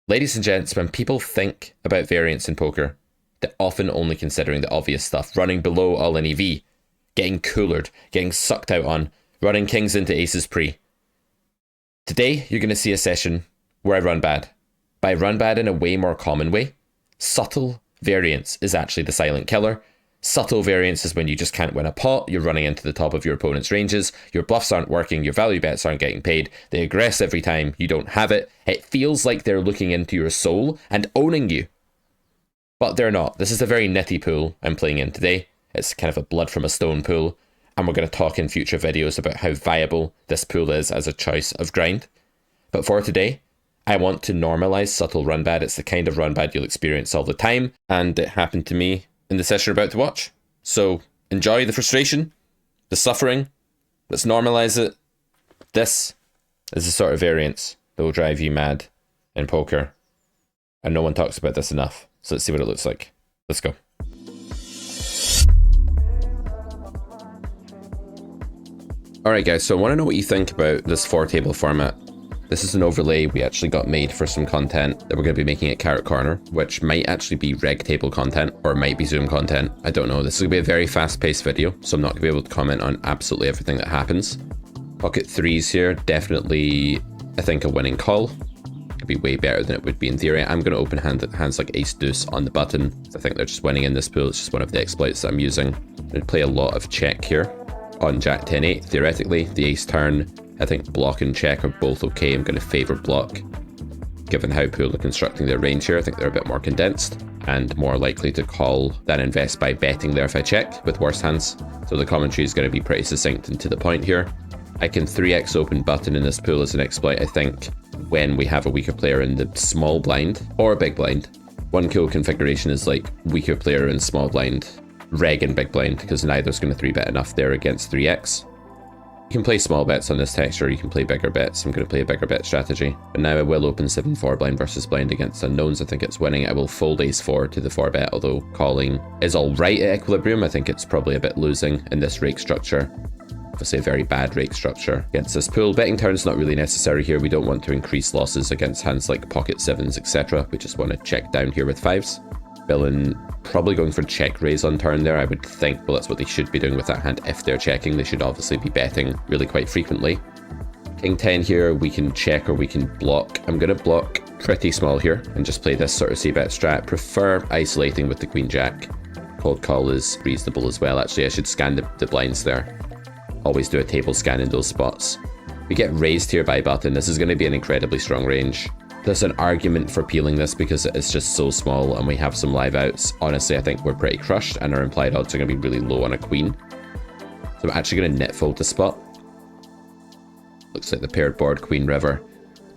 Ladies and gents, when people think about variance in poker, they're often only considering the obvious stuff: running below all-in EV, getting coolered, getting sucked out on, running kings into aces pre. Today, you're going to see a session where I run bad. But I run bad in a way more common way. Subtle variance is actually the silent killer. Subtle variance is when you just can't win a pot, you're running into the top of your opponent's ranges, your bluffs aren't working, your value bets aren't getting paid, they aggress every time, you don't have it. It feels like they're looking into your soul and owning you. But they're not. This is a very nitty pool I'm playing in today. It's kind of a blood from a stone pool, and we're going to talk in future videos about how viable this pool is as a choice of grind. But for today, I want to normalize subtle run bad. It's the kind of run bad you'll experience all the time, and it happened to me in the session you're about to watch. So enjoy the frustration, the suffering. Let's normalize it. This is the sort of variance that will drive you mad in poker, and no one talks about this enough. So let's see what it looks like. Let's go. Alright guys, so I want to know what you think about this 4-table format. This is an overlay we actually got made for some content that we're going to be making at Carrot Corner, which might actually be reg table content, or it might be Zoom content. I don't know. This is going to be a very fast-paced video, so I'm not going to be able to comment on absolutely everything that happens. Pocket threes here, definitely, I think, a winning call. It'd be way better than it would be in theory. I'm going to open hands like ace deuce on the button. I think they're just winning in this pool. It's just one of the exploits that I'm using. I'm going to play a lot of check here on jack 10-8. Theoretically, the ace turn, I think block and check are both okay. I'm going to favour block. Given how pool are constructing their range here, I think they're a bit more condensed and more likely to call than invest by betting there if I check with worse hands. So the commentary is going to be pretty succinct and to the point here. I can 3x open button in this pool as an exploit, I think, when we have a weaker player in the small blind or big blind. One cool configuration is like weaker player in small blind, reg and big blind, because neither's going to 3-bet enough there against 3x. You can play small bets on this texture, you can play bigger bets. I'm going to play a bigger bet strategy. But now I will open 7-4 blind versus blind against unknowns. I think it's winning. I will fold ace-4 to the 4-bet, although calling is alright at equilibrium. I think it's probably a bit losing in this rake structure. Obviously a very bad rake structure against this pool. Betting turn is not really necessary here. We don't want to increase losses against hands like pocket sevens, etc. We just want to check down here with fives. Villain probably going for check raise on turn there, I would think. Well, that's what they should be doing with that hand. If they're checking, they should obviously be betting really quite frequently. King 10 here, we can check or we can block. I'm going to block pretty small here and just play this sort of c-bet strat. Prefer isolating with the queen jack. Cold call is reasonable as well. Actually, I should scan the blinds there. Always do a table scan in those spots. We get raised here by button. This is going to be an incredibly strong range. There's an argument for peeling this because it's just so small and we have some live outs. Honestly, I think we're pretty crushed and our implied odds are going to be really low on a queen. So I'm actually going to net fold the spot. Looks like the paired board, queen river.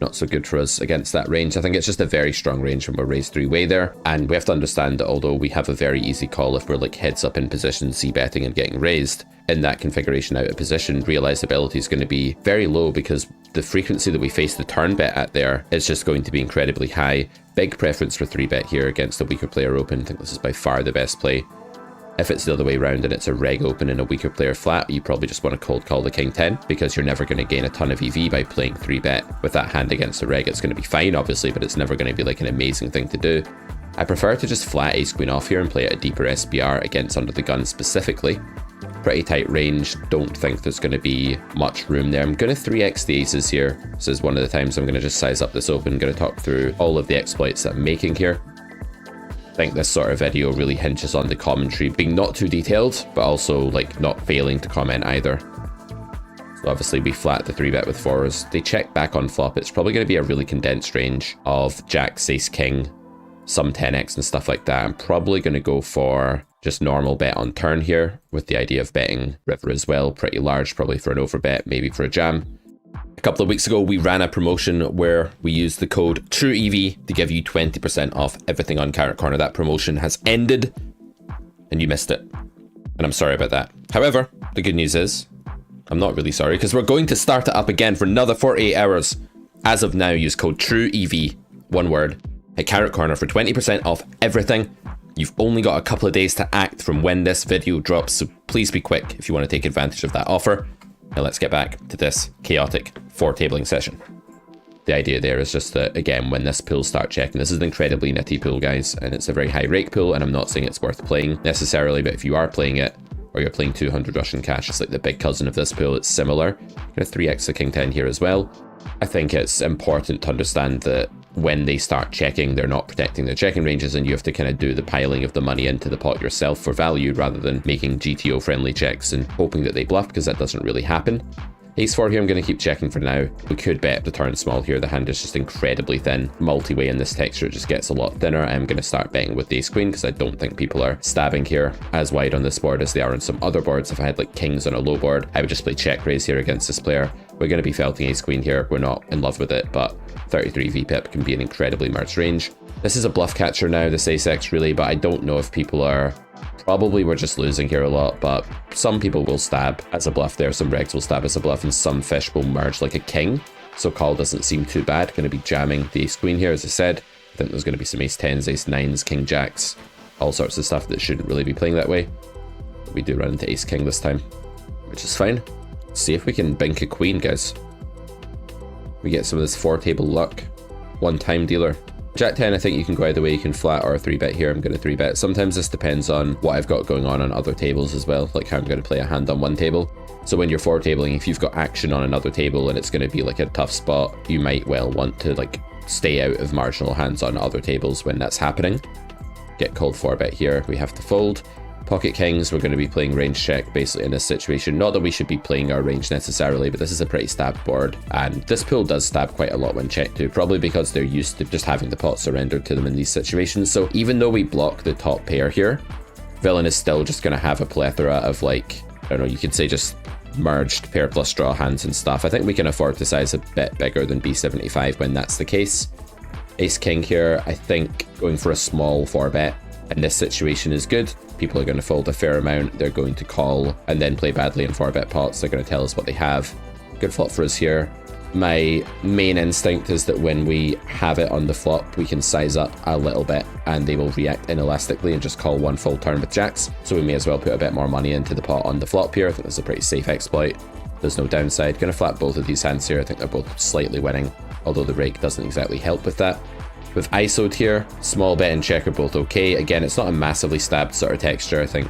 Not so good for us against that range. I think it's just a very strong range when we're raised three-way there. And we have to understand that although we have a very easy call if we're like heads up in position, c-betting and getting raised, in that configuration out of position, realizability is going to be very low because the frequency that we face the turn bet at there is just going to be incredibly high. Big preference for 3-bet here against a weaker player open. I think this is by far the best play. If it's the other way around and it's a reg open and a weaker player flat, you probably just want to cold call the king 10 because you're never going to gain a ton of EV by playing 3-bet with that hand against the reg. It's going to be fine, obviously, but it's never going to be like an amazing thing to do. I prefer to just flat ace queen off here and play at a deeper SPR against under the gun specifically. Pretty tight range, don't think there's going to be much room there. I'm going to 3x the aces here. This is one of the times I'm going to just size up this open. I'm going to talk through all of the exploits that I'm making here. I think this sort of video really hinges on the commentary being not too detailed, but also like not failing to comment either. So obviously we flat the 3-bet with fours. They check back on flop. It's probably going to be a really condensed range of jacks, ace, king, some 10x and stuff like that. I'm probably going to go for just normal bet on turn here with the idea of betting river as well. Pretty large, probably for an overbet, maybe for a jam. A couple of weeks ago, we ran a promotion where we used the code TrueEV to give you 20% off everything on Carrot Corner. That promotion has ended and you missed it. And I'm sorry about that. However, the good news is I'm not really sorry because we're going to start it up again for another 48 hours. As of now, use code TrueEV, one word, at Carrot Corner for 20% off everything. You've only got a couple of days to act from when this video drops, so please be quick if you want to take advantage of that offer. Now let's get back to this chaotic 4-tabling session. The idea there is just that, again, when this pool starts checking, this is an incredibly nitty pool, guys, and it's a very high rake pool, and I'm not saying it's worth playing necessarily, but if you are playing it, or you're playing 200 Russian cash, it's like the big cousin of this pool, it's similar. Got a 3x of king 10 here as well. I think it's important to understand that when they start checking, they're not protecting their checking ranges, and you have to kind of do the piling of the money into the pot yourself for value rather than making GTO friendly checks and hoping that they bluff, because that doesn't really happen. Ace 4 here, I'm going to keep checking for now. We could bet the turn small here. The hand is just incredibly thin. Multi-way in this texture, it just gets a lot thinner. I'm going to start betting with the ace queen because I don't think people are stabbing here as wide on this board as they are on some other boards. If I had like kings on a low board, I would just play check raise here against this player. We're going to be felting ace queen here. We're not in love with it, but 33 VPIP can be an incredibly merged range. This is a bluff catcher now, this ace-x really, but I don't know if people are... Probably we're just losing here a lot, but some people will stab as a bluff there, some regs will stab as a bluff, and some fish will merge like a king. So call doesn't seem too bad. Going to be jamming the ace queen here, as I said. I think there's going to be some ace 10s, ace 9s, king jacks, all sorts of stuff that shouldn't really be playing that way. We do run into ace king this time, which is fine. Let's see if we can bink a queen, guys. We get some of this 4-table luck. One time dealer. Jack 10, I think you can go either way. You can flat or 3-bet here. I'm going to 3-bet. Sometimes this depends on what I've got going on other tables as well, like how I'm going to play a hand on one table. So when you're 4-tabling, if you've got action on another table and it's going to be like a tough spot, you might well want to like stay out of marginal hands on other tables when that's happening. Get called 4-bet here. We have to fold. Pocket kings, we're going to be playing range check basically in this situation. Not that we should be playing our range necessarily, but this is a pretty stabbed board. And this pool does stab quite a lot when checked too, probably because they're used to just having the pot surrendered to them in these situations. So even though we block the top pair here, villain is still just going to have a plethora of like, I don't know, you could say just merged pair plus draw hands and stuff. I think we can afford to size a bit bigger than B75 when that's the case. Ace king here, I think going for a small 4-bet in this situation is good. People are going to fold a fair amount. They're going to call and then play badly in 4-bet pots. They're going to tell us what they have. Good flop for us here. My main instinct is that when we have it on the flop, we can size up a little bit and they will react inelastically and just call one full turn with jacks. So we may as well put a bit more money into the pot on the flop here. I think this is a pretty safe exploit. There's no downside. Going to flat both of these hands here. I think they're both slightly winning, although the rake doesn't exactly help with that. With ISO'd here, small bet and check are both okay. Again, it's not a massively stabbed sort of texture. I think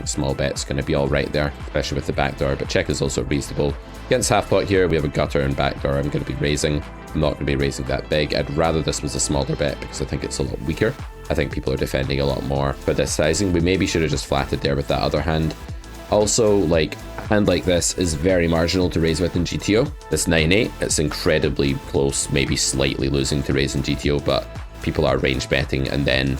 small bet's going to be all right there, especially with the backdoor, but check is also reasonable. Against half pot here, we have a gutter and backdoor. I'm going to be raising. I'm not going to be raising that big. I'd rather this was a smaller bet because I think it's a lot weaker. I think people are defending a lot more for this sizing. We maybe should have just flatted there with that other hand. Also, like, a hand like this is very marginal to raise with in GTO. This 9-8, it's incredibly close, maybe slightly losing to raise in GTO, but people are range betting and then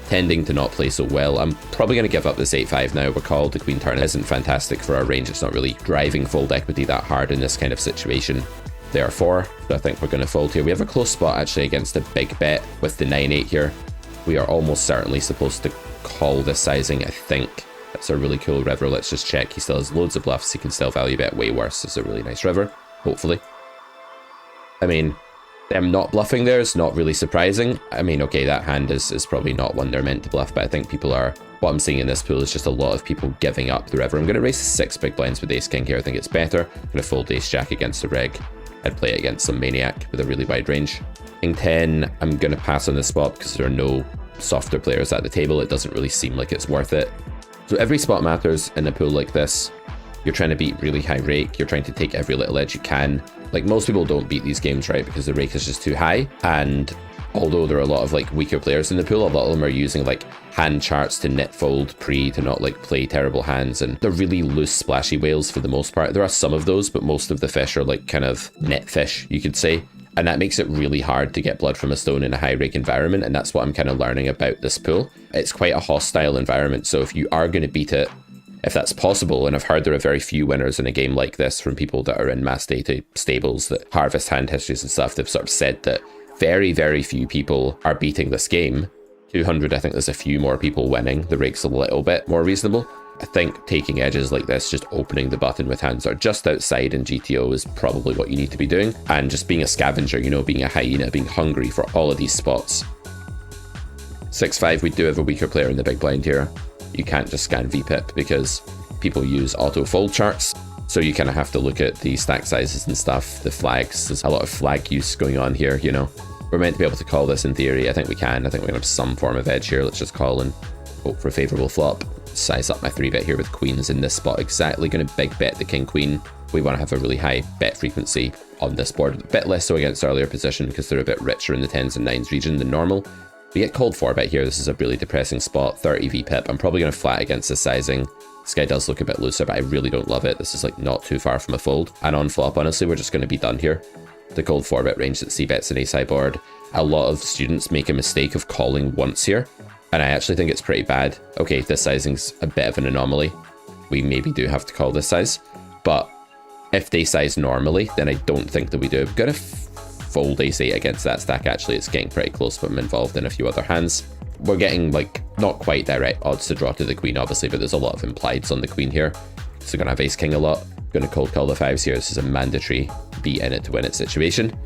tending to not play so well. I'm probably going to give up this 8-5 now. We're called. The queen turn isn't fantastic for our range. It's not really driving fold equity that hard in this kind of situation. Therefore, so I think we're going to fold here. We have a close spot actually against a big bet with the 9-8 here. We are almost certainly supposed to call this sizing, I think. That's a really cool river. Let's just check. He still has loads of bluffs. He can still value bet way worse. It's a really nice river, hopefully. I mean, them not bluffing there is not really surprising. I mean, okay, that hand is probably not one they're meant to bluff, but I think people are... What I'm seeing in this pool is just a lot of people giving up the river. I'm going to raise 6 big blinds with ace king here. I think it's better. I'm going to fold ace jack against the reg. I'd play it against some maniac with a really wide range. King 10, I'm going to pass on this spot because there are no softer players at the table. It doesn't really seem like it's worth it. So every spot matters in a pool like this. You're trying to beat really high rake. You're trying to take every little edge you can. Like, most people don't beat these games, right? Because the rake is just too high. And although there are a lot of like weaker players in the pool, a lot of them are using like hand charts to net fold pre to not like play terrible hands. And they're really loose splashy whales for the most part. There are some of those, but most of the fish are like kind of net fish, you could say. And that makes it really hard to get blood from a stone in a high rake environment. And that's what I'm kind of learning about this pool. It's quite a hostile environment. So if you are going to beat it, if that's possible, and I've heard there are very few winners in a game like this from people that are in mass data stables that harvest hand histories and stuff, they've sort of said that very, very few people are beating this game. 200, I think there's a few more people winning. The rake's a little bit more reasonable. I think taking edges like this, just opening the button with hands that are just outside in GTO is probably what you need to be doing. And just being a scavenger, you know, being a hyena, being hungry for all of these spots. 6-5, we do have a weaker player in the big blind here. You can't just scan VPIP because people use auto fold charts. So you kind of have to look at the stack sizes and stuff, the flags. There's a lot of flag use going on here, you know. We're meant to be able to call this in theory. I think we can. I think we're going to have some form of edge here. Let's just call and hope for a favourable flop. Size up my 3-bet here with queens in this spot. Exactly going to big bet the king queen. We want to have a really high bet frequency on this board. A bit less so against earlier position because they're a bit richer in the 10s and 9s region than normal. We get called 4-bet here. This is a really depressing spot. 30 VPip. I'm probably going to flat against this sizing. This guy does look a bit looser, but I really don't love it. This is like not too far from a fold. And on flop, honestly, we're just going to be done here. The cold 4-bet range that c-bets an ace-high board. A lot of students make a mistake of calling once here, and I actually think it's pretty bad. Okay, this sizing's a bit of an anomaly. We maybe do have to call this size, but if they size normally, then I don't think that we do. We've got to fold ace-8 against that stack. Actually, it's getting pretty close, but I'm involved in a few other hands. We're getting like not quite direct odds to draw to the queen, obviously, but there's a lot of implieds on the queen here. So we're gonna have ace-king a lot. Gonna cold call the 5s here. This is a mandatory be in it to win it situation.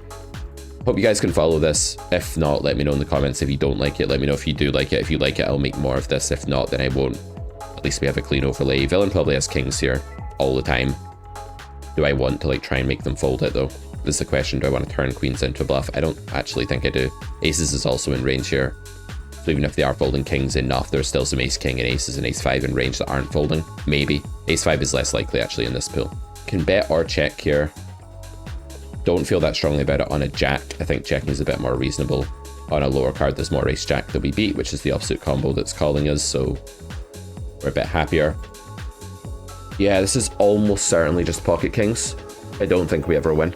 Hope you guys can follow this. If not, let me know in the comments. If you don't like it, let me know if you do like it. If you like it, I'll make more of this. If not, then I won't. At least we have a clean overlay. Villain probably has kings here all the time. Do I want to like try and make them fold it though? This is the question. Do I want to turn queens into a bluff? I don't actually think I do. Aces is also in range here. So even if they are folding kings enough, there's still some ace-king and aces and ace-5 in range that aren't folding. Maybe. Ace-5 is less likely actually in this pool. Can bet or check here. Don't feel that strongly about it on a jack. I think checking is a bit more reasonable. On a lower card, there's more ace-jack that we beat, which is the opposite combo that's calling us, so we're a bit happier. Yeah, this is almost certainly just pocket kings. I don't think we ever win.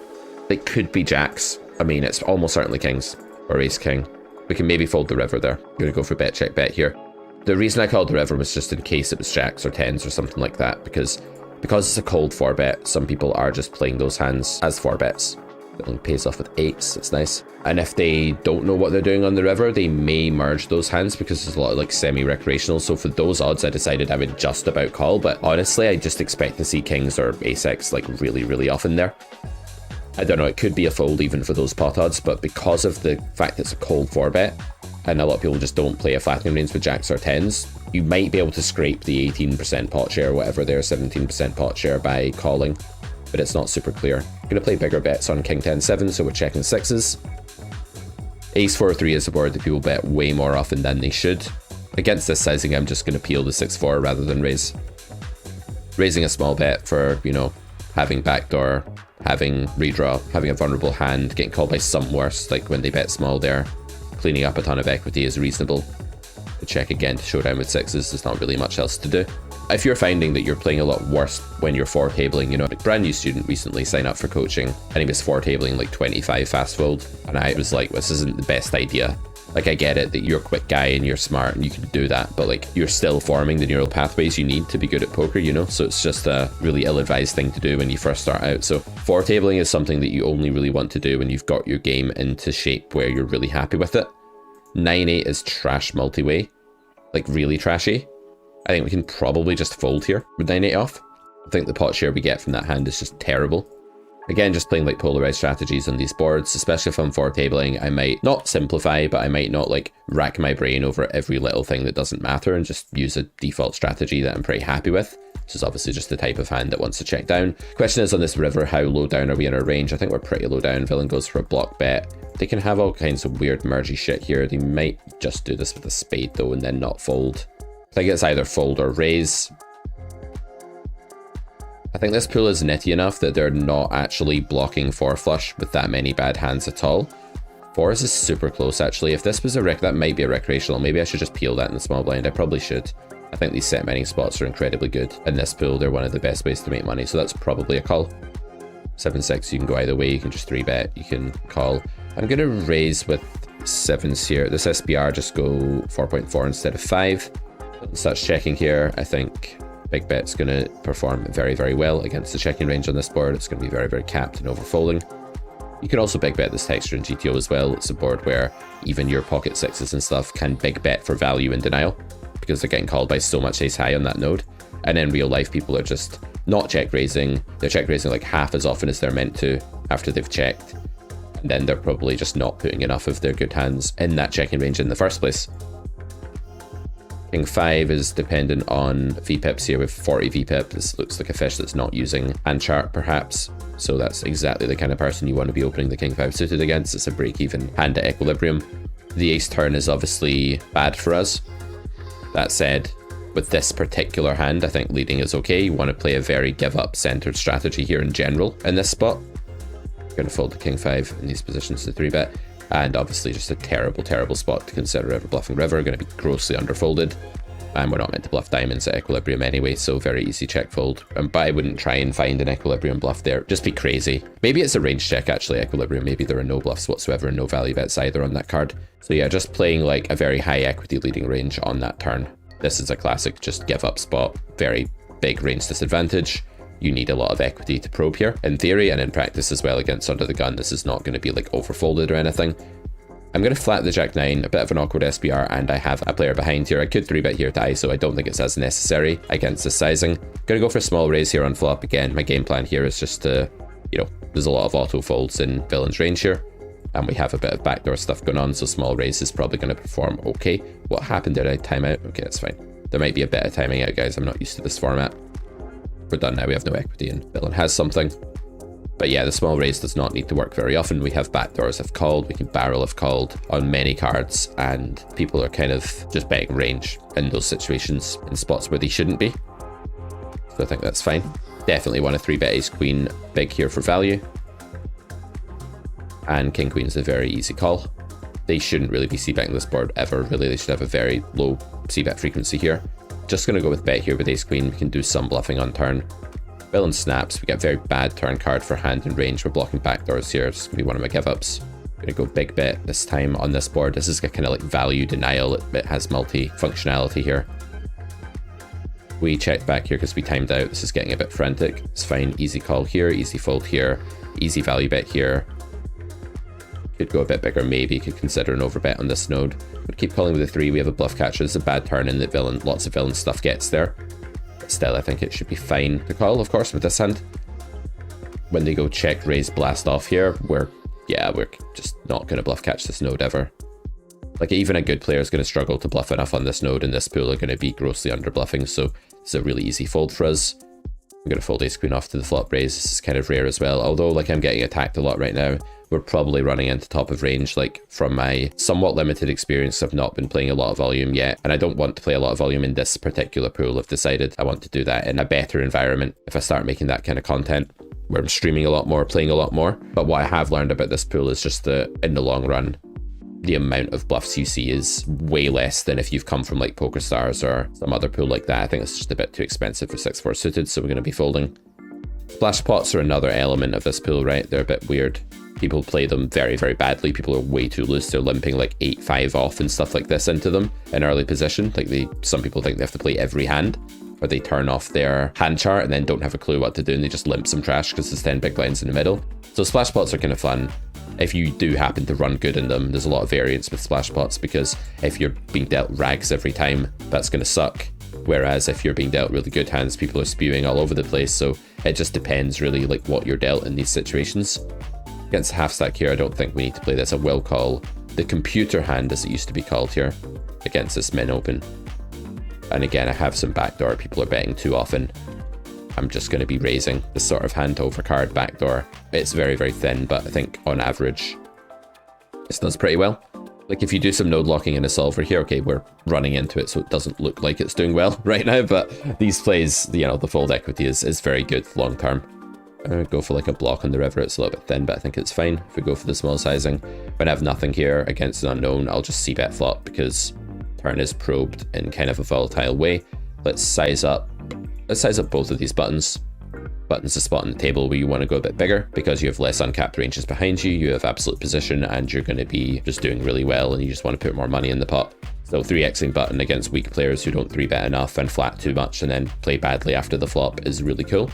It could be jacks. I mean, it's almost certainly kings or ace-king. We can maybe fold the river there. I'm going to go for bet, check, bet here. The reason I called the river was just in case it was jacks or 10s or something like that, because it's a cold 4-bet, some people are just playing those hands as 4-bets. It only pays off with 8s, it's nice. And if they don't know what they're doing on the river, they may merge those hands because there's a lot of like semi-recreational. So for those odds, I decided I would just about call, but honestly, I just expect to see kings or ace-x like really, really often there. I don't know, it could be a fold even for those pot odds, but because of the fact it's a cold 4-bet, and a lot of people just don't play a flattening range with jacks or 10s, you might be able to scrape the 18% pot share, whatever their 17% pot share by calling, but it's not super clear. I'm going to play bigger bets on king 10-7, so we're checking 6s. Ace 4-3 is a board that people bet way more often than they should. Against this sizing, I'm just going to peel the 6-4 rather than raise. Raising a small bet for, you know, having backdoor, having redraw, having a vulnerable hand, getting called by some worse, like when they bet small there. Cleaning up a ton of equity is reasonable. To check again to showdown with 6s, there's not really much else to do. If you're finding that you're playing a lot worse when you're 4-tabling, you know, a brand new student recently signed up for coaching and he was 4-tabling like 25 fast fold, and I was like, this isn't the best idea. Like, I get it that you're a quick guy and you're smart and you can do that, but like, you're still forming the neural pathways you need to be good at poker, you know? So it's just a really ill-advised thing to do when you first start out. So 4-tabling is something that you only really want to do when you've got your game into shape where you're really happy with it. 9-8 is trash multi-way, like really trashy. I think we can probably just fold here with 9-8 off. I think the pot share we get from that hand is just terrible. Again, just playing like polarized strategies on these boards, especially if I'm 4-tabling, I might not simplify, but I might not like rack my brain over every little thing that doesn't matter and just use a default strategy that I'm pretty happy with. This is obviously just the type of hand that wants to check down. Question is on this river, how low down are we in our range? I think we're pretty low down. Villain goes for a block bet. They can have all kinds of weird mergy shit here. They might just do this with a spade though and then not fold. I think it's either fold or raise. I think this pool is nitty enough that they're not actually blocking 4-flush with that many bad hands at all. 4s is super close actually. If this was a rec, that might be a recreational. Maybe I should just peel that in the small blind. I probably should. I think these set mining spots are incredibly good. In this pool, they're one of the best ways to make money, so that's probably a call. 7-6, you can go either way. You can just 3-bet, you can call. I'm going to raise with 7s here. This SPR just go 4.4 instead of 5. Starts checking here. I think big bet's going to perform very, very well against the checking range on this board. It's going to be very, very capped and overfolding. You can also big bet this texture in GTO as well. It's a board where even your pocket 6s and stuff can big bet for value in denial because they're getting called by so much ace high on that node. And in real life, people are just not check raising. They're check raising like half as often as they're meant to after they've checked. And then they're probably just not putting enough of their good hands in that checking range in the first place. King 5 is dependent on VPIPs here with 40 VPIP. This looks like a fish that's not using hand chart perhaps. So that's exactly the kind of person you want to be opening the King 5 suited against. It's a break-even hand at equilibrium. The ace turn is obviously bad for us. That said, with this particular hand, I think leading is okay. You want to play a very give-up centered strategy here in general in this spot. Going to fold the King 5 in these positions to 3-bet. And obviously just a terrible, terrible spot to consider ever bluffing river. Going to be grossly underfolded. And we're not meant to bluff diamonds at equilibrium anyway, so very easy check fold. But I wouldn't try and find an equilibrium bluff there. Just be crazy. Maybe it's a range check actually, equilibrium. Maybe there are no bluffs whatsoever and no value bets either on that card. So yeah, just playing like a very high equity leading range on that turn. This is a classic just give up spot. Very big range disadvantage. You need a lot of equity to probe here. In theory and in practice as well against under the gun, this is not going to be like overfolded or anything. I'm going to flat the Jack 9, a bit of an awkward SPR, and I have a player behind here. I could 3-bet here to ISO. I don't think it's as necessary against this sizing. Going to go for a small raise here on flop. Again, my game plan here is just to, you know, there's a lot of auto folds in villain's range here. And we have a bit of backdoor stuff going on, so small raise is probably going to perform okay. What happened? Did I time out? Okay, that's fine. There might be a bit of timing out, guys. I'm not used to this format. We're done now. We have no equity and villain has something. But yeah, the small raise does not need to work very often. We have backdoors have called, we can barrel have called on many cards, and people are kind of just betting range in those situations in spots where they shouldn't be. So I think that's fine. Definitely want to 3-bet ace queen big here for value. And king queen is a very easy call. They shouldn't really be c-betting this board ever, really. They should have a very low c-bet frequency here. Just going to go with bet here with ace queen. We can do some bluffing on turn. Villain snaps. We get very bad turn card for hand and range. We're blocking backdoors here. It's going to be one of my give-ups. Going to go big bet this time on this board. This is a kind of like value denial. It has multi-functionality here. We checked back here because we timed out. This is getting a bit frantic. It's fine. Easy call here. Easy fold here. Easy value bet here. Could go a bit bigger, maybe. Could consider an overbet on this node. Would keep calling with a 3. We have a bluff catcher. This is a bad turn in that villain. Lots of villain stuff gets there. But still, I think it should be fine to call, of course, with this hand. When they go check, raise, blast off here, we're just not going to bluff catch this node ever. Like, even a good player is going to struggle to bluff enough on this node, and this pool are going to be grossly under bluffing, so it's a really easy fold for us. I'm going to fold ace queen off to the flop raise. This is kind of rare as well, although like I'm getting attacked a lot right now. We're probably running into top of range. Like, from my somewhat limited experience, I've not been playing a lot of volume yet, and I don't want to play a lot of volume in this particular pool. I've decided I want to do that in a better environment if I start making that kind of content where I'm streaming a lot more, playing a lot more. But what I have learned about this pool is just that in the long run, the amount of bluffs you see is way less than if you've come from like PokerStars or some other pool like that. I think it's just a bit too expensive for 6-4 suited, so we're going to be folding. Splash pots are another element of this pool, right? They're a bit weird. People play them very, very badly. People are way too loose. They're limping like 8-5 off and stuff like this into them in early position. Like some people think they have to play every hand, or they turn off their hand chart and then don't have a clue what to do and they just limp some trash because there's 10 big blinds in the middle. So splash pots are kind of fun. If you do happen to run good in them, there's a lot of variance with splash pots, because if you're being dealt rags every time, that's going to suck. Whereas if you're being dealt really good hands, people are spewing all over the place. So it just depends really like what you're dealt in these situations. Against half stack here, I don't think we need to play this. I will call the computer hand, as it used to be called here, against this min open. And again, I have some backdoor. People are betting too often. I'm just going to be raising this sort of hand to overcard backdoor. It's very, very thin, but I think on average, this does pretty well. Like if you do some node locking in a solver here, okay, we're running into it, so it doesn't look like it's doing well right now, but these plays, you know, the fold equity is very good long term. I'm going to go for like a block on the river. It's a little bit thin, but I think it's fine. If we go for the small sizing, when I have nothing here against an unknown, I'll just c-bet flop because turn is probed in kind of a volatile way. Let's size up both of these buttons. Button's a spot on the table where you want to go a bit bigger because you have less uncapped ranges behind you, you have absolute position, and you're going to be just doing really well and you just want to put more money in the pot. So 3xing button against weak players who don't 3-bet enough and flat too much and then play badly after the flop is really cool.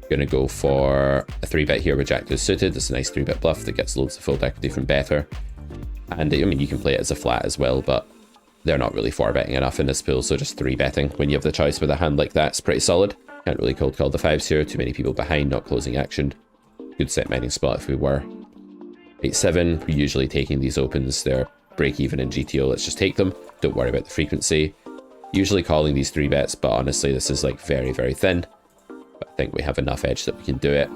Going to go for a 3-bet here with Jack 2 suited. It's a nice 3-bet bluff that gets loads of fold equity from better. And I mean, you can play it as a flat as well, but they're not really 4-betting enough in this pool, so just 3-betting when you have the choice with a hand like that is pretty solid. Can't really cold call the 5s here, too many people behind, not closing action. Good set mining spot if we were. 8-7, we're usually taking these opens, they're break even in GTO, let's just take them. Don't worry about the frequency. Usually calling these 3-bets, but honestly, this is like very, very thin. But I think we have enough edge that we can do it.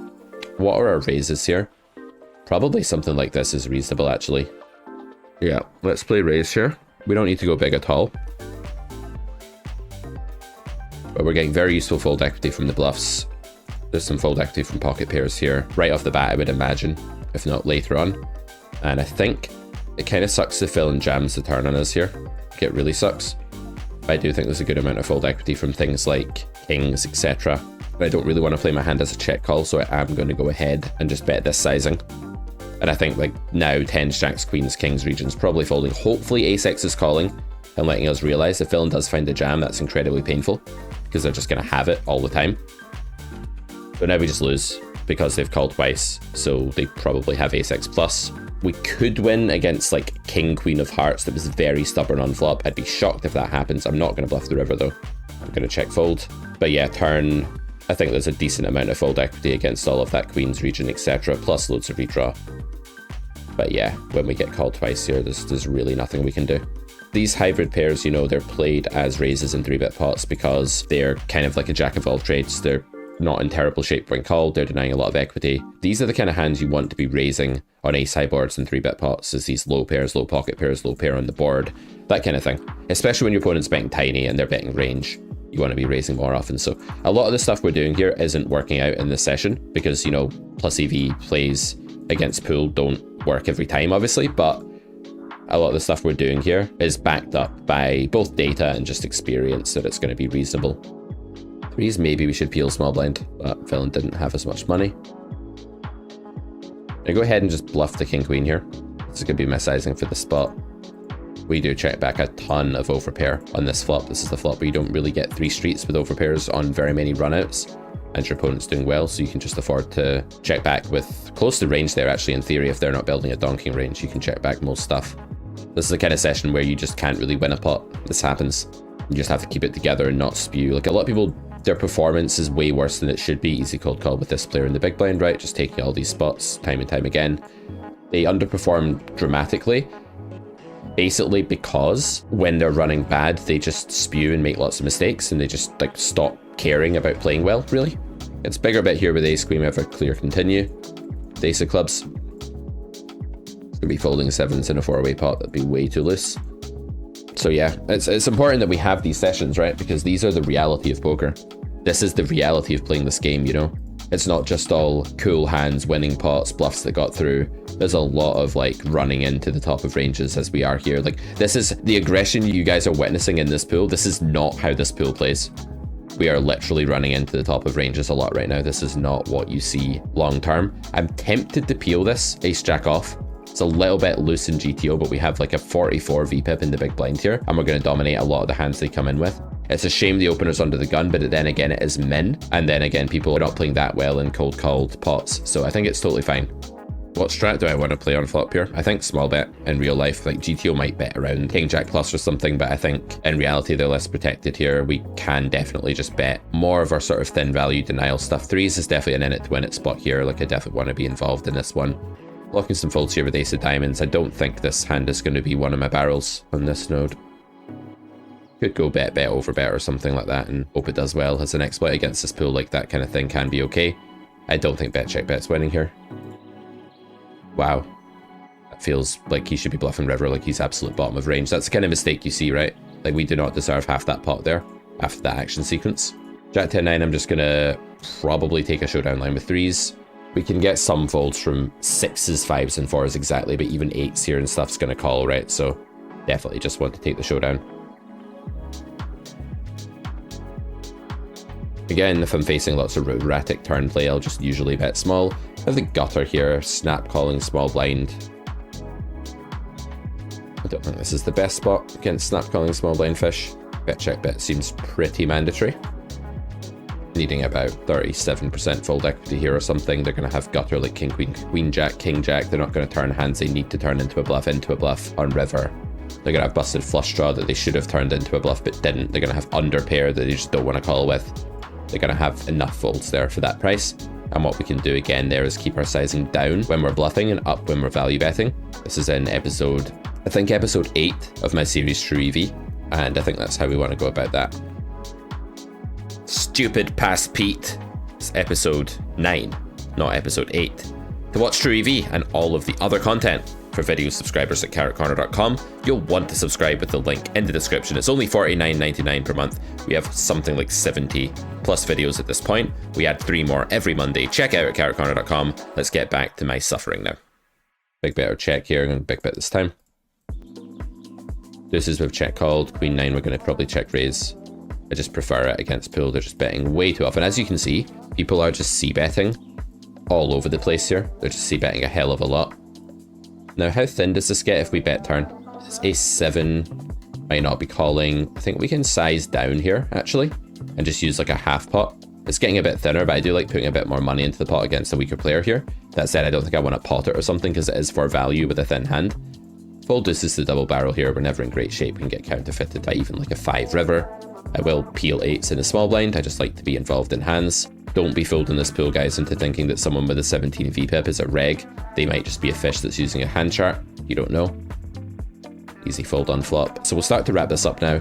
What are our raises here? Probably something like this is reasonable, actually. Yeah, let's play raise here. We don't need to go big at all. But we're getting very useful fold equity from the bluffs. There's some fold equity from pocket pairs here. Right off the bat, I would imagine, if not later on. And I think it kind of sucks the fill and jams the turn on us here. It really sucks. But I do think there's a good amount of fold equity from things like kings, etc. But I don't really want to play my hand as a check call, so I am going to go ahead and just bet this sizing. And I think like now 10s, jacks, queens, kings region's probably folding. Hopefully ace-x is calling and letting us realize if villain does find a jam, that's incredibly painful because they're just going to have it all the time. But now we just lose because they've called twice, so they probably have ace-x plus. We could win against like king, queen of hearts that was very stubborn on flop. I'd be shocked if that happens. I'm not going to bluff the river though. I'm going to check fold. But yeah, turn, I think there's a decent amount of fold equity against all of that queen's region, etc. plus loads of redraw. But yeah, when we get called twice here, there's really nothing we can do. These hybrid pairs, you know, they're played as raises in 3-bet pots because they're kind of like a jack of all trades. They're not in terrible shape when called, they're denying a lot of equity. These are the kind of hands you want to be raising on ace-high boards and 3-bet pots, is these low pairs, low pocket pairs, low pair on the board, that kind of thing. Especially when your opponent's betting tiny and they're betting range. You want to be raising more often. So a lot of the stuff we're doing here isn't working out in this session because, you know, plus EV plays against pool don't work every time, obviously, but a lot of the stuff we're doing here is backed up by both data and just experience that it's going to be reasonable. Threes, maybe we should peel small blind, but villain didn't have as much money. I go ahead and just bluff the king queen here. This is going to be my sizing for the spot. We do check back a ton of overpair on this flop. This is the flop where you don't really get 3 streets with overpairs on very many runouts, and your opponent's doing well, so you can just afford to check back with close to range there. Actually, in theory, if they're not building a donking range, you can check back most stuff. This is the kind of session where you just can't really win a pot. This happens. You just have to keep it together and not spew. Like a lot of people, their performance is way worse than it should be. Easy cold call with this player in the big blind, right? Just taking all these spots time and time again. They underperform dramatically, basically because when they're running bad, they just spew and make lots of mistakes and they just like stop caring about playing well, really. It's bigger bet here with ace queen, we have a clear continue. The ace of clubs. It's gonna be folding 7s in a 4-way pot, that'd be way too loose. So yeah, it's important that we have these sessions, right? Because these are the reality of poker. This is the reality of playing this game, you know? It's not just all cool hands, winning pots, bluffs that got through. There's a lot of like running into the top of ranges as we are here. Like this is the aggression you guys are witnessing in this pool. This is not how this pool plays. We are literally running into the top of ranges a lot right now. This is not what you see long term. I'm tempted to peel this ace jack off. It's a little bit loose in GTO, but we have like a 44 VPIP in the big blind here, and we're going to dominate a lot of the hands they come in with. It's a shame the opener's under the gun, but then again, it is min. And then again, people are not playing that well in cold called pots. So I think it's totally fine. What strat do I want to play on flop here? I think small bet in real life. Like GTO might bet around king jack plus or something, but I think in reality they're less protected here. We can definitely just bet more of our sort of thin value denial stuff. 3s is definitely an in it to win it spot here. Like I definitely want to be involved in this one. Blocking some folds here with ace of diamonds. I don't think this hand is going to be one of my barrels on this node. Could go bet over bet or something like that and hope it does well. As an exploit against this pool, like that kind of thing can be okay. I don't think bet check bet's winning here. Wow. That feels like he should be bluffing river, like he's absolute bottom of range. That's the kind of mistake you see, right? Like we do not deserve half that pot there after that action sequence. Jack 10-9, I'm just going to probably take a showdown line with 3s. We can get some folds from 6s, 5s, and 4s exactly, but even 8s here and stuff's going to call, right? So definitely just want to take the showdown. Again, if I'm facing lots of erratic turn play, I'll just usually bet small. I have the gutter here, snap calling small blind. I don't think this is the best spot against snap calling small blind fish. Bet check bet seems pretty mandatory. Needing about 37% fold equity here or something. They're going to have gutter like king, queen, queen, jack, king, jack. They're not going to turn hands they need to turn into a bluff on river. They're going to have busted flush draw that they should have turned into a bluff but didn't. They're going to have under pair that they just don't want to call with. They're going to have enough folds there for that price. And what we can do again there is keep our sizing down when we're bluffing and up when we're value betting. This is in episode, I think episode 8 of my series True EV. And I think that's how we want to go about that. Stupid Past Pete. It's episode 9, not episode 8. To watch True EV and all of the other content for video subscribers at carrotcorner.com, you'll want to subscribe with the link in the description. It's only $49.99 per month. We have something like 70 plus videos at this point. We add 3 more every Monday. Check out at carrotcorner.com. Let's get back to my suffering now. Big bet or check here, and big bet this time. Deuces we've check called. Queen 9 we're going to probably check raise. I just prefer it against pool. They're just betting way too often. As you can see, people are just c-betting all over the place here. They're just c-betting a hell of a lot. Now, how thin does this get if we bet turn? It's a7, might not be calling. I think we can size down here, actually, and just use like a half pot. It's getting a bit thinner, but I do like putting a bit more money into the pot against a weaker player here. That said, I don't think I want to pot it or something because it is for value with a thin hand. Fold deuces to double barrel here. We're never in great shape. We can get counterfeited by even like a 5 river. I will peel 8s in a small blind. I just like to be involved in hands. Don't be fooled in this pool, guys, into thinking that someone with a 17 VPIP is a reg. They might just be a fish that's using a hand chart. You don't know. Easy fold on flop. So we'll start to wrap this up now.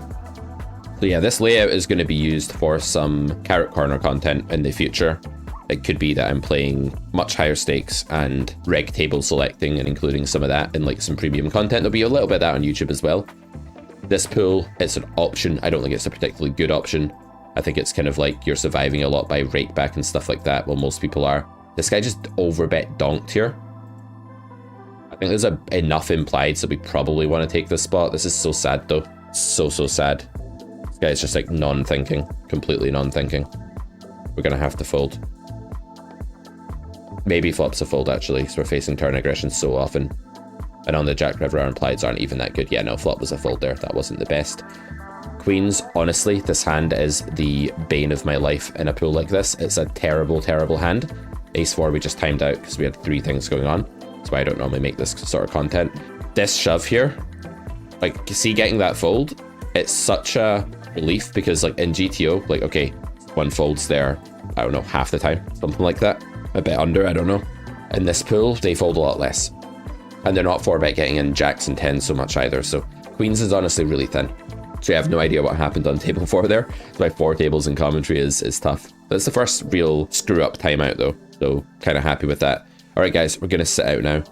So yeah, this layout is going to be used for some Carrot Corner content in the future. It could be that I'm playing much higher stakes and reg table selecting and including some of that in like some premium content. There'll be a little bit of that on YouTube as well. This pool, it's an option. I don't think it's a particularly good option. I think it's kind of like you're surviving a lot by rake back and stuff like that. Well, most people are. This guy just overbet donked here. I think there's enough implied, so we probably want to take this spot. This is so sad though. So sad. This guy's just like non-thinking, completely non-thinking. We're gonna have to fold. Maybe flops a fold actually, because we're facing turn aggression so often. And on the Jack River, our implieds aren't even that good. Yeah, no, flop was a fold there. That wasn't the best. Queens, honestly, this hand is the bane of my life in a pool like this. It's a terrible, terrible hand. Ace 4 we just timed out because we had 3 things going on. That's why I don't normally make this sort of content. This shove here, like, see getting that fold, it's such a relief because like in GTO, like, okay, one folds there, I don't know, half the time, something like that. A bit under, I don't know. In this pool, they fold a lot less. And they're not 4-bet getting in jacks and 10s so much either. So queens is honestly really thin. So I have no idea what happened on table 4 there. So my 4 tables in commentary is tough. That's the first real screw up timeout though. So kind of happy with that. All right, guys, we're going to sit out now.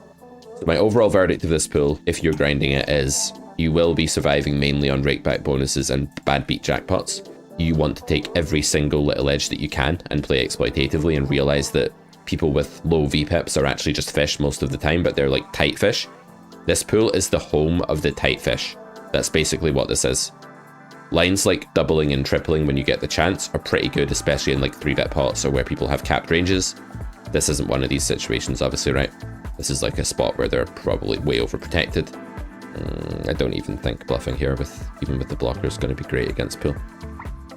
So my overall verdict of this pool, if you're grinding it, is you will be surviving mainly on rakeback bonuses and bad beat jackpots. You want to take every single little edge that you can and play exploitatively and realize that people with low VPIPs are actually just fish most of the time, but they're like tight fish. This pool is the home of the tight fish. That's basically what this is. Lines like doubling and tripling when you get the chance are pretty good, especially in like 3-bet pots or where people have capped ranges. This isn't one of these situations, obviously, right? This is like a spot where they're probably way overprotected. I don't even think bluffing here even with the blocker is going to be great against pool.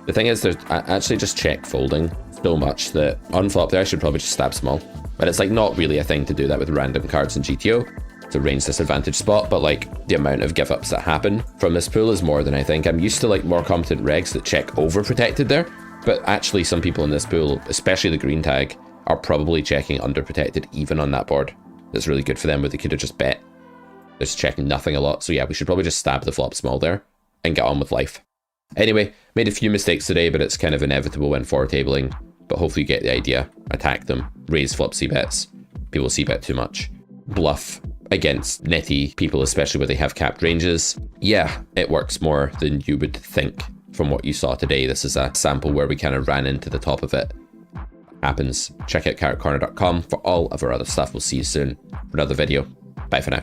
The thing is, there's actually just check folding so much that on flop there I should probably just stab small. But it's like not really a thing to do that with random cards in GTO. It's a range disadvantage spot, but like the amount of give ups that happen from this pool is more than I think. I'm used to like more competent regs that check over protected there, but actually some people in this pool, especially the green tag, are probably checking under protected even on that board. That's really good for them, but they could have just bet. They're just checking nothing a lot. So yeah, we should probably just stab the flop small there and get on with life. Anyway, made a few mistakes today, but it's kind of inevitable when 4-tabling. But hopefully you get the idea. Attack them, raise flop c-bets. People c-bet too much. Bluff against netty people, especially where they have capped ranges. Yeah, it works more than you would think from what you saw today. This is a sample where we kind of ran into the top of it. Happens. Check out carrotcorner.com for all of our other stuff. We'll see you soon for another video. Bye for now.